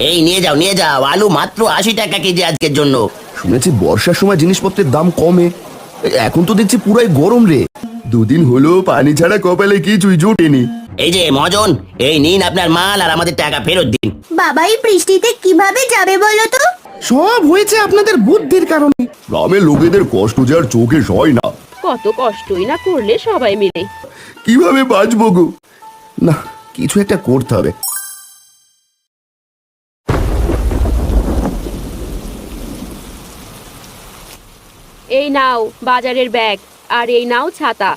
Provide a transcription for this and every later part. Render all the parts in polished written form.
এই নিয়ে যাও, আলু মাত্র 80 টাকা কেজি আজকের জন্য। শুনেছি বর্ষার সময় জিনিসপত্রের দাম কমে, এখন তো দেখছি পুরাই গরম রে। দুদিন হলো পানি ছাড়া কপালে কিছুই জোটেনি। এই যে মজন, এই নিন আপনার মাল আর আমাদের টাকা ফেরত দিন। বাবা এই বৃষ্টিতে কিভাবে যাবে বলো তো? সব হয়েছে আপনাদের বুদ্ধির কারণে। গ্রামের লোকেদের কষ্ট যে আর চোখে সয় না। কত কষ্টই না করলে সবাই মিলে। কিভাবে বাঁচবো গো? না, কিছু একটা করতে হবে। এই নাও বাজারের ব্যাগ, আর এই নাও ছাতা।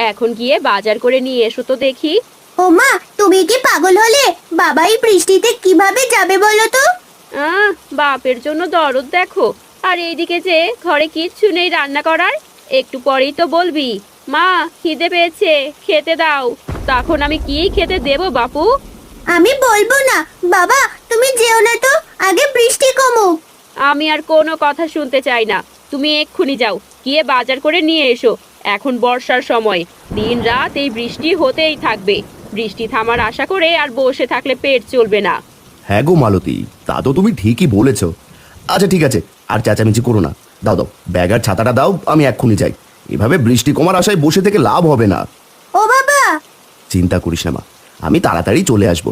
এখন গিয়ে বাজার করে নিয়ে এসো তো দেখি। ও মা, তুমি কি পাগল হলে? বাবা এই বৃষ্টিতে কিভাবে যাবে বলো তো? বাপের জন্য দরদ দেখো। আর এইদিকে যে ঘরে কিচ্ছু নেই রান্না করার। একটু পরেই তো বলবি, মা খিদে পেয়েছে, খেতে দাও। তখন আমি কি খেতে দেব বাপু? আমি বলবো না। বাবা তুমি যেও না তো, আগে বৃষ্টি কমুক। আমি আর কোনো কথা শুনতে চাই না। তুমি এক্ষুনি যাও, গিয়ে বাজার করে নিয়ে এসো। এখন বর্ষার সময়, দিন রাত এই বৃষ্টি হতেই থাকবে। বৃষ্টি থামার আশা করে আর বসে থাকলে পেট চলবে না। হ্যাঁ গো মালতী, তা তো তুমি ঠিকই বলেছ। আচ্ছা ঠিক আছে, আর চেঁচামেচি করো না। দাও দাও, ব্যাগ আর ছাতাটা দাও, আমি এক্ষুনি যাই। এভাবে বৃষ্টি কমার আশায় বসে থেকে লাভ হবে না। ও বাবা! চিন্তা করিস না মা, আমি তাড়াতাড়ি চলে আসব।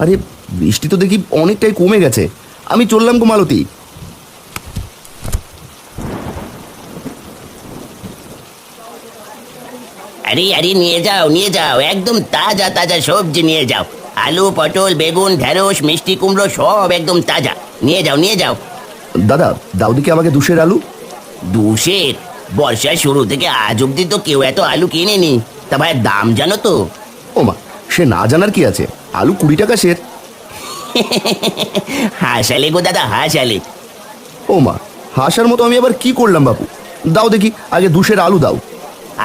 আরে বৃষ্টি তো দেখি অনেকটাই কমে গেছে। আমি চললাম গো মালতী। আরে নিয়ে যাও, একদম তাজা তাজা সবজি নিয়ে যাও। আলু, পটল, বেগুন, ঢেঁড়স, মিষ্টি কুমড়ো সব একদম তাজা। নিয়ে যাও। দাদা দাও দিকে আমাকে 2 আলু। 2 বর্ষার শুরু থেকে আজ অব্দি তো কেউ এত আলু কিনেনি। তা ভাই দাম জানো তো? ও মা, সে না জানার কি আছে, আলু 20 টাকা সের। হাসালে গো দাদা, হাসালে। ও মা, হাসার মতো আমি আবার কি করলাম বাপু? দাও দেখি আগে 2 আলু দাও।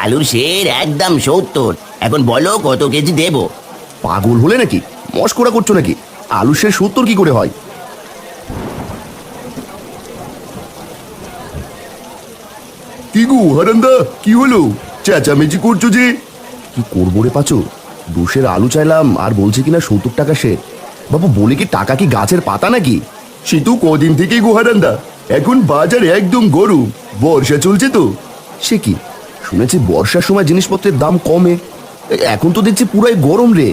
আলুর সের একদম 70। এখন বলো কত কেজি দেব? পাগল হলে নাকি? মস্করা করছো নাকি? আলু সে 70 কি করে হয়? কি গো হারান্দা, কি হলো? চেঁচামেচি করছো যে? কি করবো রে পাচু, 2 আলু চাইলাম আর বলছে কিনা 70 টাকা সে। বাবু বলে কি টাকা কি গাছের পাতা নাকি? সে তো কদিন থেকেই গো হারান্দা, এখন বাজার একদম গরম, বর্ষা চলছে তো। সে কি, শুনেছি বর্ষার সময় জিনিসপত্রের দাম কমে, এখন তো দেখছি পুরাই গরম রে।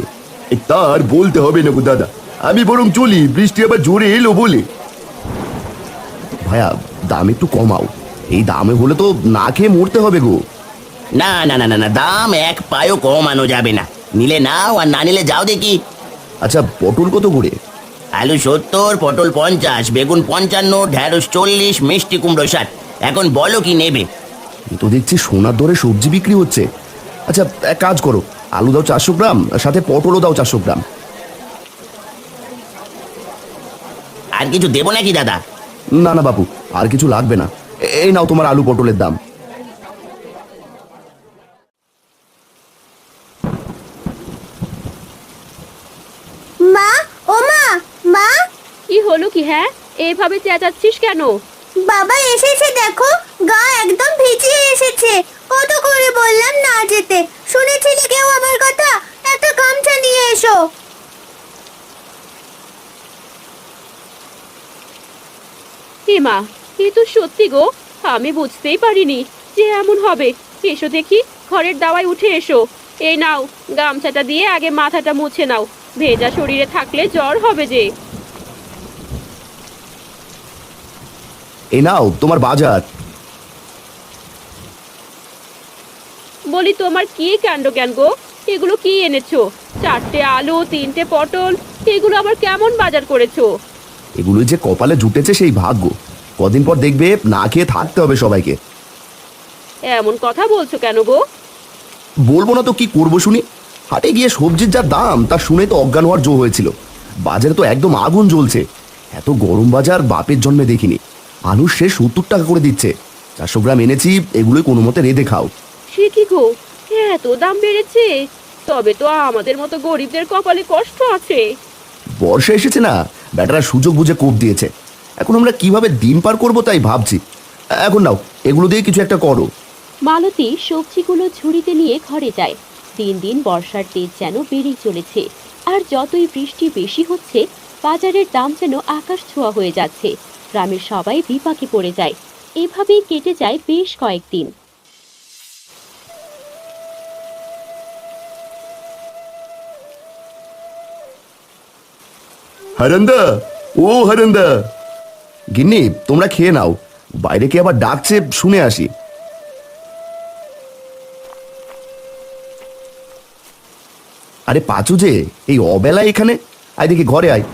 তার বলতে হবে না গো দাদা, আমি বরং চলি, বৃষ্টি আবার জোরে এলো বলে। ভাইয়া দাম একটু কমাও, এই দামে হলে তো না খেয়ে মরতে হবে গো। না না না না না, দাম এক পায়ও কমানো যাবে না। নিলে নাও, আর না নিলে যাও দেখি। আচ্ছা পটল কত করে? আলু 70, পটল 50, বেগুন 55, ঢেঁড়স 40, মিষ্টি কুমড়ো 60। এখন বলো কি নেবে? এ তো দেখছি সোনার দরে সবজি বিক্রি হচ্ছে। আচ্ছা এক কাজ করো, আলু দাও 400 গ্রাম, সাথে পটলও দাও 400 গ্রাম। আর কিছু দেবো নাকি দাদা? না না বাপু, আর কিছু লাগবে না। এই নাও তোমার আলু পটলের দাম। মা, ও মা, মা! কি হলো কি? হ্যাঁ, এইভাবে চেঁচাচ্ছিস কেন? বাবা এসেছে দেখো, গা একদম ভিজিয়ে এসেছে। কত করে বললাম না যেতে, শুনেছিলে কেউ আমার কথা? একটা গামছা নিয়ে এসো। মা, এ তো সত্যি গো, আমি বুঝতেই পারিনি যে এমন হবে। এসো দেখি, ঘরের দাওয়ায় উঠে এসো। এই নাও, গামছাটা দিয়ে আগে মাথাটা মুছে নাও, ভেজা শরীরে থাকলে জ্বর হবে যে। এই নাও তোমার বাজার। বলি তোমার কি কাণ্ড জ্ঞান গো? এগুলো কি এনেছো? 4টে আলু, 3টে পটল, এগুলো আবার কেমন বাজার করেছো? এগুলো যে কপালে জুটেছে সেই ভাগ্য, কদিন পর দেখবে না খেয়ে থাকতে হবে সবাইকে। এমন কথা বলছো কেন গো? বলবো না তো কি করবো শুনি। হাটে গিয়ে সবজির যা দাম তা শুনে তো অজ্ঞান হওয়ার জো হয়েছিল। বাজারে তো একদম আগুন জ্বলছে, এত গরম বাজার বাপের জন্মে দেখিনি। আলু সে 70 টাকা করে দিচ্ছে, 400 গ্রাম এনেছি, এগুলোই কোনো মতে রেঁধে খাও। সে কি গো, এত দাম বেড়েছে? তবে তো আমাদের মতো গরিবদের কপালে কষ্ট আছে। বর্ষা এসেছে না, ব্যাটারা সুযোগ বুঝে কোপ দিয়েছে। এখন আমরা কিভাবে দিন পার করবো তাই ভাবছি। এখন নাও, এগুলো দিয়ে কিছু একটা করো। মালতী সবজিগুলো ঝুড়িতে নিয়ে ঘরে যায়। দিন দিন বর্ষার তেজ যেন বেড়েই চলেছে, আর যতই বৃষ্টি বেশি হচ্ছে বাজারের দাম যেন আকাশ ছোঁয়া হয়ে যাচ্ছে। গ্রামের সবাই বিপাকে পড়ে যায়। এভাবেই কেটে যায় বেশ কয়েকদিন। হারান্দা, ও হারান্দা। গিন্নি, তোমরা খেয়ে নাও, বাইরে কে আবার ডাকছে শুনে আসি। আরে পাঁচু যে, এই অবেলায় এখানে? আয় দেখি, ঘরে আয়।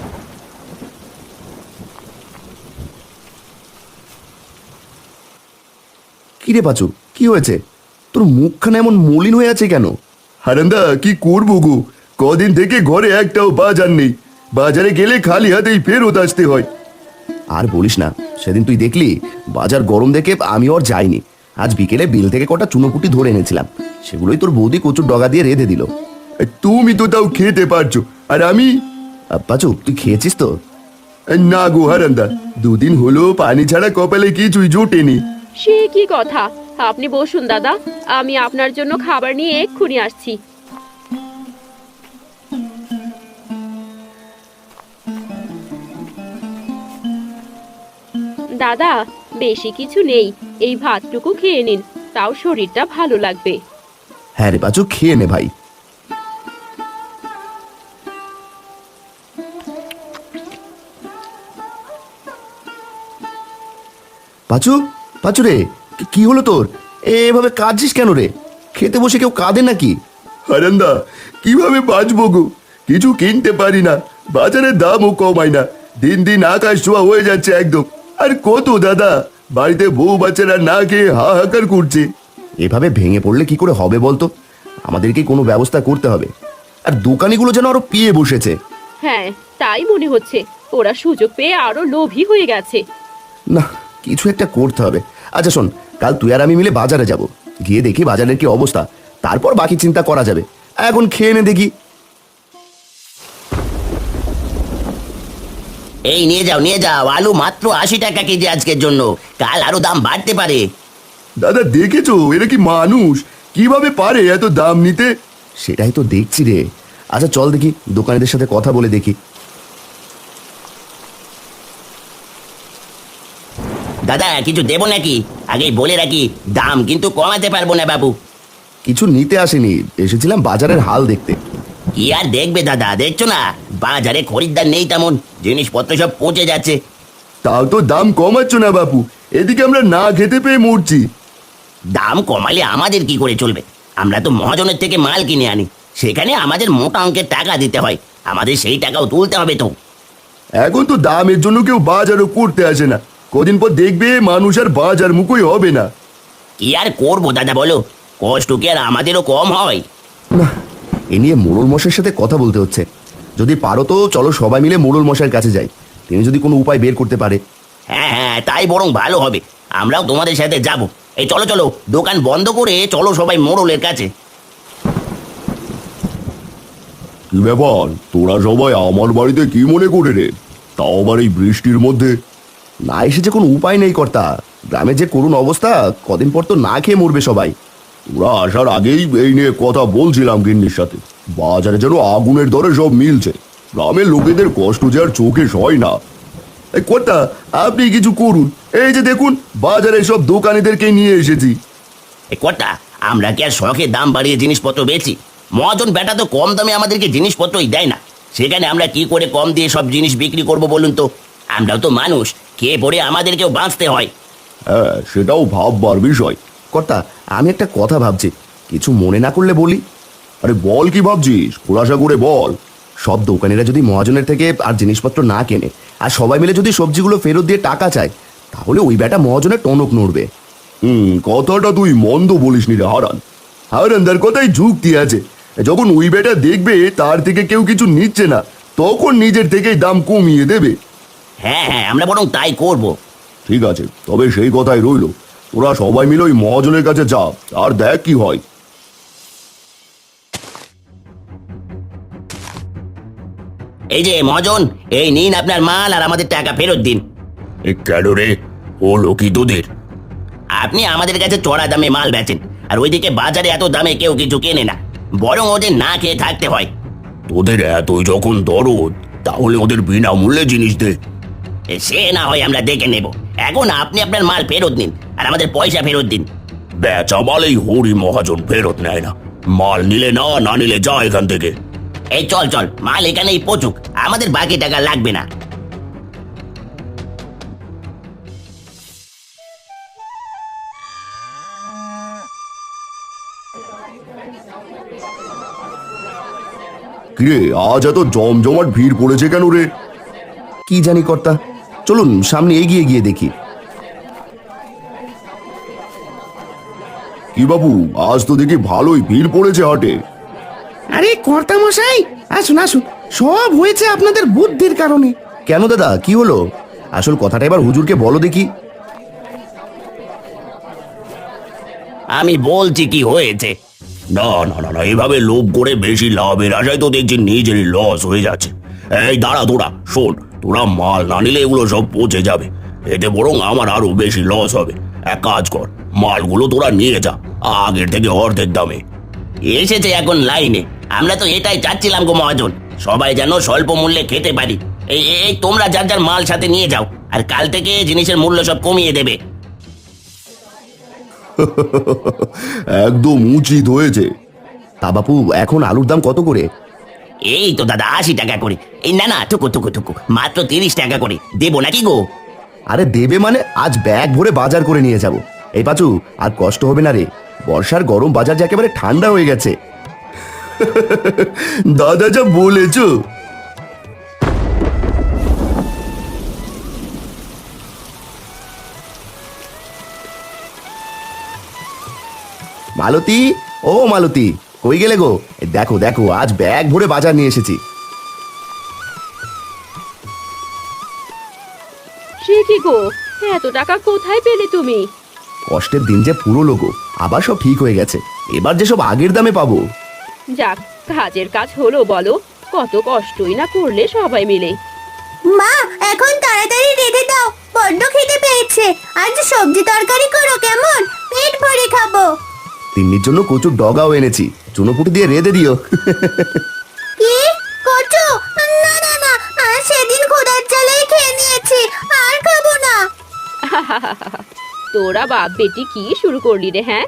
কি রে পাঁচু, কি হয়েছে? তোর মুখখানা এমন মলিন হয়ে আছে কেন? হারান্দা, কি করবো গো, কদিন থেকে ঘরে একটাও বাজার নেই। বাজারে গেলে খালি হাতেই ফেরত আসতে হয়। আর বলিস না, সেদিন তুই দেখলি বাজার গরম দেখে আমি আর যাইনি। আজ বিকেলে বিল থেকে কটা চুনোপুটি ধরে এনেছিলাম, সেগুলোই তোর বৌদি কচুর ডগা দিয়ে রেঁধে দিল। তুমি তো তাও খেতে পারছো, আর আমি? পাঁচু, তুই খেয়েছিস তো? না গো হারান্দা, দুদিন হলো পানি ছাড়া কপালে কিছুই জোটেনি। সে কি কথা! আপনি বসুন দাদা, আমি আপনার জন্য খাবার নিয়ে এক্ষুনি আসছি। দাদা, বেশি কিছু নেই, এই ভাতটুকু খেয়ে নিন, তাও শরীরটা ভালো লাগবে। হ্যাঁ রে পাঁচু, খেয়ে নে ভাই। পাঁচু, পাঁচু রে, কি হলো তোর? এভাবে কাঁদছিস কেন রে? খেতে বসে কেউ কাঁদে নাকি? হারান্দা, কিভাবে বাঁচবো গো, কিছু কিনতে পারি না, বাজারের দামও কমায় না, দিন দিন আকাশ ছোঁয়া হয়ে যাচ্ছে একদম। আর কত দাদা, বাড়িতে বউ বাচ্চারা না খেয়ে হাহাকার করছে। এভাবে ভেঙে পড়লে কি করে হবে বলতো? আমাদেরকে কোনো ব্যবস্থা করতে হবে। আর দোকানিগুলো যেন আরো পিয়ে বসেছে। হ্যাঁ, তাই মনে হচ্ছে, ওরা সুযোগ পেয়ে আরো লোভী হয়ে গেছে। না, কিছু একটা করতে হবে। আচ্ছা শোন, কাল তুই আর আমি মিলে বাজারে যাব, গিয়ে দেখি বাজারের কি অবস্থা, তারপর বাকি চিন্তা করা যাবে। এখন খেয়ে নে দেখি। এই নিয়ে যাও, নিয়ে যাও, আলু মাত্র 80 টাকা কেজি আজকের জন্য, কাল আরো দাম বাড়তে পারে। দাদা দেখেছো, এরা কি মানুষ, কিভাবে পারে এত দাম নিতে? সেটাই তো দেখছি রে। আচ্ছা চল দেখি, দোকানিদের সাথে কথা বলে দেখি। দাদা, কিছু দেবো নাকি? আগেই বলে রাখি, দাম কিন্তু কমাতে পারবো না বাবু। কিছু নিতে আসেনি, এসেছিলাম বাজারের হাল দেখতে। কি আর দেখবে দাদা, দেখছো না বাজারে খরিদ্দার নেই তেমন, জিনিসপত্র সব পচে যাচ্ছে। তাও তো দাম কমাচ্ছ না বাপু, এদিকে আমরা না খেতে পেয়ে মরছি। দাম কমালে আমাদের কি করে চলবে? আমরা তো মহাজনের থেকে মাল কিনে আনি, সেখানে আমাদের মোটা অঙ্কের টাকা দিতে হয়, আমাদের সেই টাকাও তুলতে হবে তো। এখন তো দামের জন্য কেউ বাজারও করতে আসে না, কদিন পর দেখবে মানুষ আর বাজার মুখই হবে না। কি আর করবো দাদা বলো, কষ্ট কি আর আমাদেরও কম হয়? না, এ নিয়ে মোড়ল মশাইয়ের সাথে কথা বলতে হচ্ছে। যদি পারো তো চলো সবাই মিলে মোড়ল মশাইয়ের কাছে যাই, তিনি যদি কোনো উপায় বের করতে পারে। হ্যাঁ হ্যাঁ, তাই বরং ভালো হবে, আমরাও তোমাদের সাথে যাব। এই চলো চলো, দোকান বন্ধ করে চলো সবাই মোড়লের কাছে। কি ব্যাপার, তোরা সবাই আমার বাড়িতে কি মনে করে রে, তাও আবার এই বৃষ্টির মধ্যে? না এসে যে কোনো উপায় নেই কর্তা, গ্রামে যে করুণ অবস্থা, কদিন পর তো না খেয়ে মরবে সবাই। ওরা আসার আগেই এই নিয়ে কথা বলছিলাম গিন্নির সাথে, বাজারে যেন আগুনের দরে সব মিলছে, গ্রামের লোকেদের কষ্ট যে আর চোখে সয় না। এই কর্তা, আপনি কিছু করুন, এই যে দেখুন বাজারে সব দোকানিদেরকে নিয়ে এসেছি। এই কর্তা, আমরা কি আর শখে দাম বাড়িয়ে জিনিসপত্র বেচি? মহাজন বেটা তো কম দামে আমাদেরকে জিনিসপত্রই দেয় না, সেখানে আমরা কি করে কম দিয়ে সব জিনিস বিক্রি করব বলুন তো? আমরাও তো মানুষ, খেয়ে পড়ে আমাদেরকেও বাঁচতে হয়। হ্যাঁ, সেটাও ভাববার বিষয়। কর্তা, আমি একটা কথা ভাবছি, কিছু মনে না করলে বলি। আরে বল, কি ভাবছিস, খোলাসা করে বল। সব দোকানিরা যদি মহাজনের থেকে আর জিনিসপত্র না কেনে, আর সবাই মিলে যদি সবজিগুলো ফেরত দিয়ে টাকা চায়, তাহলে ওই বেটা মহাজনের টনক নড়বে। কথাটা তুই মন্দ বলিসনি রে হারান। হারানদার কথাই যুক্তি আছে, যখন ওই বেটা দেখবে তার থেকে কেউ কিছু নিচ্ছে না, তখন নিজের থেকেই দাম কমিয়ে দেবে। হ্যাঁ হ্যাঁ, আমরা বরং তাই করব। ঠিক আছে, তবে সেই কথাই রইল, তোরা সবাই মিলে ওই মহাজনের কাছে যা, আর দেখ কি হয়। এই যে মহাজন, এই নিন আপনার মাল আর আমাদের টাকা ফেরত দিন। কেন রে, হলো কি তোদের? আপনি আমাদের কাছে চড়া দামে মাল বেচেন, আর ওইদিকে বাজারে এত দামে কেউ কিছু কেনে না, বরং ওদের না খেয়ে থাকতে হয়। তোদের এতই যখন দরদ, তাহলে ওদের বিনামূল্যে জিনিস দে। সে না হয় আমরা দেখে নেব, এখন আপনি আপনার মাল ফেরত নিন আর আমাদের পয়সা ফেরত দিন। বেচা মালেই হরি মহাজন ফেরত নেয় না। মাল নিলে না, না নিলে যা এখান থেকে। এই চল চল, মাল এখানেই পচুক, আমাদের বাকি টাকা লাগবে না। কিরে, আজ এত জমজমাট ভিড় পড়েছে কেন রে? কি জানি কর্তা, চলুন সামনে এগিয়ে গিয়ে দেখি। কি বাবু, আজ তো দেখি ভালোই ভিড় পড়েছে হাটে। আরে কর্তা মশাই, আসুন আসুন, সব হয়েছে আপনাদের বুদ্ধির কারণে। কেন দাদা, কি হলো? আসল কথাটা এবার হুজুরকে বলো দেখি। আমি বলছি কি হয়েছে। না না না না, এভাবে লোভ করে বেশি লাভের আশায় তো দেখছি নিজেরই লস হয়ে যাচ্ছে। এই দাঁড়া, তোরা শোন, তোরা মাল না নিলে এগুলো সব পচে যাবে, এতে বরং আমার আরো বেশি লস হবে। এক কাজ কর, মালগুলো তোরা নিয়ে যা আগের থেকে অর্ধেক দামে। এসেছে এখন লাইনে, আমরা তো এটাই চাচ্ছিলাম গো মহাজন, সবাই যেন স্বল্প মূল্যে খেতে পারি। এই তোমরা যার যার মাল সাথে নিয়ে যাও, আর কাল থেকে জিনিসের মূল্য সব কমিয়ে দেবে। একদম উচিত হয়েছে। তা বাপু, এখন আলুর দাম কত করে? এই তো দাদা 80 টাকা করে। এই না না, টুকু টুকু টুকু, মাত্র 30 টাকা করে দেবো নাকি গো? আরে দেবে মানে, আজ ব্যাগ ভরে বাজার করে নিয়ে যাব। এই পাচু, আর কষ্ট হবে না রে, বর্ষার গরম বাজার যে একেবারে ঠান্ডা হয়ে গেছে। দাদা যা বলেছ। মালতী, ও মালতী, কই গেলে গো? এই দেখো দেখো, আজ ব্যাগ ভরে বাজার নিয়ে এসেছি। সে কি গো, এত টাকা কোথায় পেলে তুমি? কষ্টের দিন যে পুরো লোগো, আবার সব ঠিক হয়ে গেছে, এবার যে সব আগের দামে পাবো। যাক, কাজের কাজ হলো বলো, কত কষ্টই না করলে সবাই মিলে। মা, এখন তাড়াতাড়ি রেঁধে দাও, বড্ড খেতে পেয়েছে। আজ সবজি তরকারি করো, কেমন? পেট ভরে খাবো। তিন্নির জন্য কচুর ডগাও এনেছি, চুনোপুটি দিয়ে রেঁধে দিও। কি? কচু? না না না, আর সেদিন খোদার জ্বালায় খেয়ে নিয়েছি, আর খাবো না। তোরা বাপ বেটি কি শুরু করলি রে, হ্যাঁ?